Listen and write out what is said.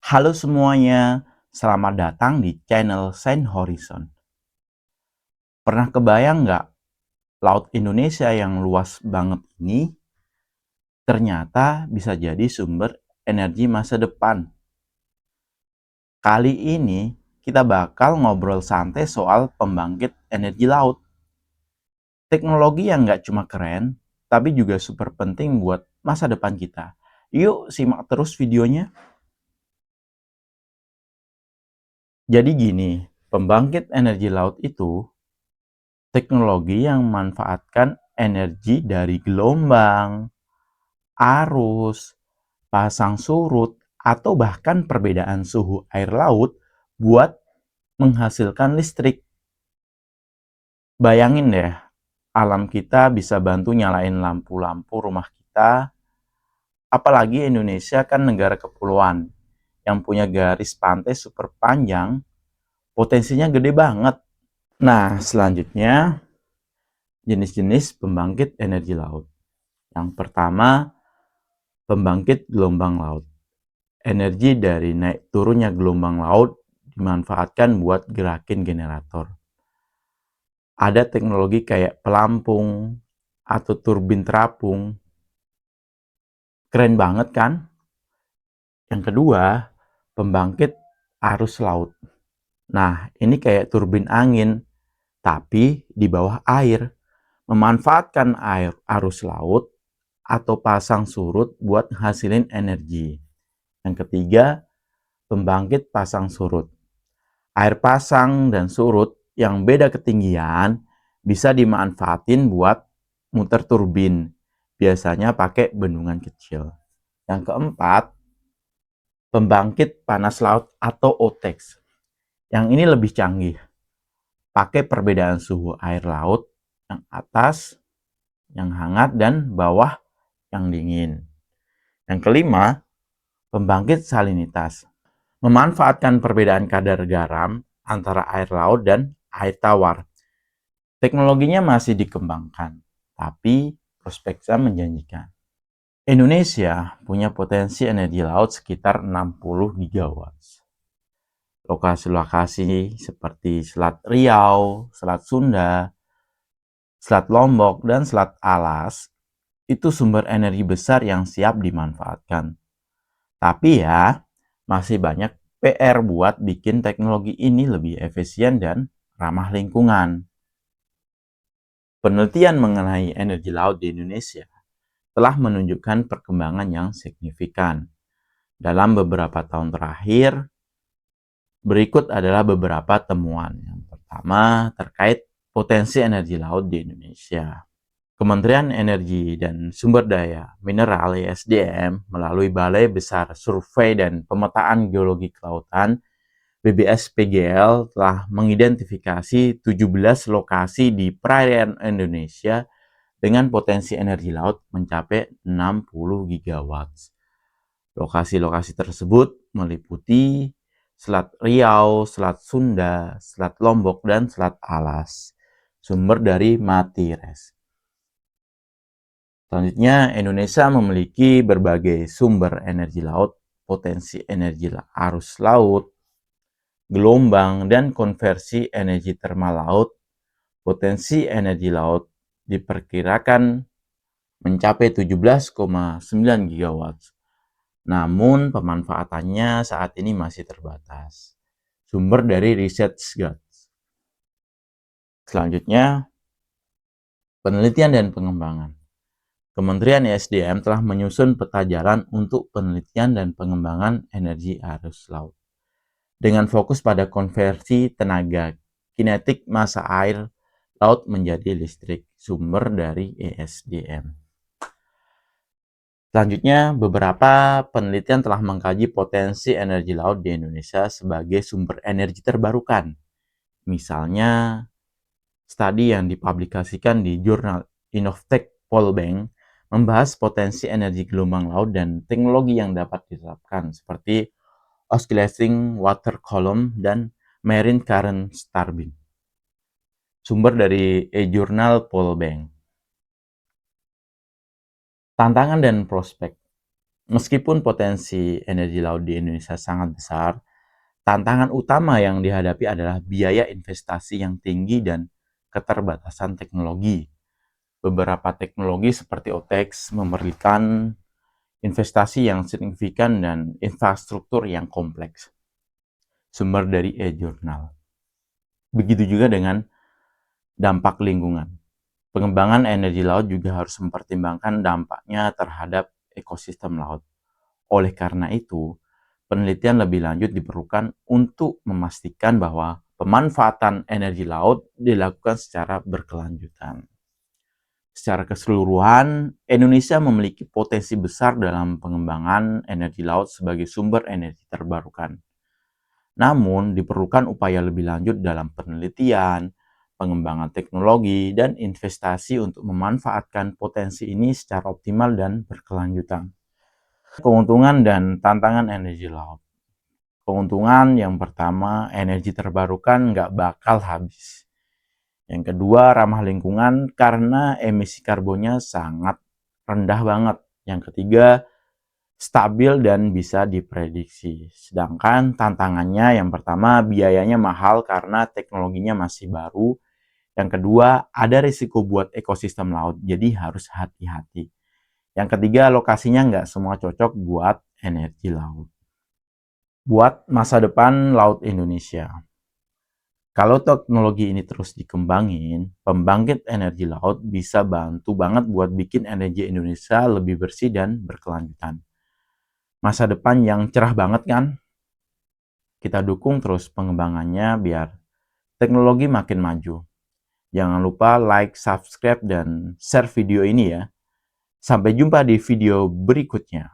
Halo semuanya, selamat datang di channel Saint Horizon. Pernah kebayang nggak, Laut Indonesia yang luas banget ini ternyata bisa jadi sumber energi masa depan? Kali ini kita bakal ngobrol santai soal pembangkit energi laut. Teknologi yang nggak cuma keren, tapi juga super penting buat masa depan kita. Yuk simak terus videonya. Jadi gini, pembangkit energi laut itu teknologi yang memanfaatkan energi dari gelombang, arus, pasang surut, atau bahkan perbedaan suhu air laut buat menghasilkan listrik. Bayangin deh, alam kita bisa bantu nyalain lampu-lampu rumah kita, apalagi Indonesia kan negara kepulauan yang punya garis pantai super panjang, potensinya gede banget. Nah, selanjutnya jenis-jenis pembangkit energi laut. Yang pertama, pembangkit gelombang laut. Energi dari naik turunnya gelombang laut dimanfaatkan buat gerakin generator. Ada teknologi kayak pelampung atau turbin terapung. Keren banget kan? Yang kedua, pembangkit arus laut. Nah, ini kayak turbin angin, tapi di bawah air. Memanfaatkan air arus laut atau pasang surut buat hasilin energi. Yang ketiga, pembangkit pasang surut. Air pasang dan surut yang beda ketinggian bisa dimanfaatin buat muter turbin, biasanya pakai bendungan kecil. Yang keempat, pembangkit panas laut atau OTEX. Yang ini lebih canggih, pakai perbedaan suhu air laut yang atas, yang hangat, dan bawah yang dingin. Yang kelima, pembangkit salinitas. Memanfaatkan perbedaan kadar garam antara air laut dan air tawar. Teknologinya masih dikembangkan, tapi prospeknya menjanjikan. Indonesia punya potensi energi laut sekitar 60 gigawatt. Lokasi-lokasi seperti Selat Riau, Selat Sunda, Selat Lombok, dan Selat Alas itu sumber energi besar yang siap dimanfaatkan. Tapi ya, masih banyak PR buat bikin teknologi ini lebih efisien dan ramah lingkungan. Penelitian mengenai energi laut di Indonesia telah menunjukkan perkembangan yang signifikan. Dalam beberapa tahun terakhir, berikut adalah beberapa temuan. Yang pertama, terkait potensi energi laut di Indonesia. Kementerian Energi dan Sumber Daya Mineral (ESDM) melalui Balai Besar Survei dan Pemetaan Geologi Kelautan (BBSPGL) telah mengidentifikasi 17 lokasi di perairan Indonesia dengan potensi energi laut mencapai 60 gigawatt. Lokasi-lokasi tersebut meliputi Selat Riau, Selat Sunda, Selat Lombok, dan Selat Alas. Sumber dari Matires. Selanjutnya, Indonesia memiliki berbagai sumber energi laut, potensi energi arus laut, gelombang, dan konversi energi termal laut. Potensi energi laut diperkirakan mencapai 17,9 gigawatt. Namun, pemanfaatannya saat ini masih terbatas. Sumber dari ResearchGate. Selanjutnya, penelitian dan pengembangan. Kementerian ESDM telah menyusun peta jalan untuk penelitian dan pengembangan energi arus laut. Dengan fokus pada konversi tenaga kinetik massa air laut menjadi listrik, sumber dari ESDM. Selanjutnya, beberapa penelitian telah mengkaji potensi energi laut di Indonesia sebagai sumber energi terbarukan. Misalnya, studi yang dipublikasikan di jurnal Innovatech Polbank membahas potensi energi gelombang laut dan teknologi yang dapat diterapkan seperti oscillating water column dan marine current turbine. Sumber dari e-jurnal Polbank. Tantangan dan prospek. Meskipun potensi energi laut di Indonesia sangat besar, tantangan utama yang dihadapi adalah biaya investasi yang tinggi dan keterbatasan teknologi. Beberapa teknologi seperti OTEX memerlukan investasi yang signifikan dan infrastruktur yang kompleks. Sumber dari e-jurnal. Begitu juga dengan dampak lingkungan. Pengembangan energi laut juga harus mempertimbangkan dampaknya terhadap ekosistem laut. Oleh karena itu, penelitian lebih lanjut diperlukan untuk memastikan bahwa pemanfaatan energi laut dilakukan secara berkelanjutan. Secara keseluruhan, Indonesia memiliki potensi besar dalam pengembangan energi laut sebagai sumber energi terbarukan. Namun, diperlukan upaya lebih lanjut dalam penelitian, pengembangan teknologi, dan investasi untuk memanfaatkan potensi ini secara optimal dan berkelanjutan. Keuntungan dan tantangan energi laut. Keuntungan yang pertama, energi terbarukan nggak bakal habis. Yang kedua, ramah lingkungan karena emisi karbonnya sangat rendah banget. Yang ketiga, stabil dan bisa diprediksi. Sedangkan tantangannya yang pertama, biayanya mahal karena teknologinya masih baru. Yang kedua, ada risiko buat ekosistem laut, jadi harus hati-hati. Yang ketiga, lokasinya nggak semua cocok buat energi laut. Buat masa depan Laut Indonesia. Kalau teknologi ini terus dikembangin, pembangkit energi laut bisa bantu banget buat bikin energi Indonesia lebih bersih dan berkelanjutan. Masa depan yang cerah banget kan? Kita dukung terus pengembangannya biar teknologi makin maju. Jangan lupa like, subscribe, dan share video ini ya. Sampai jumpa di video berikutnya.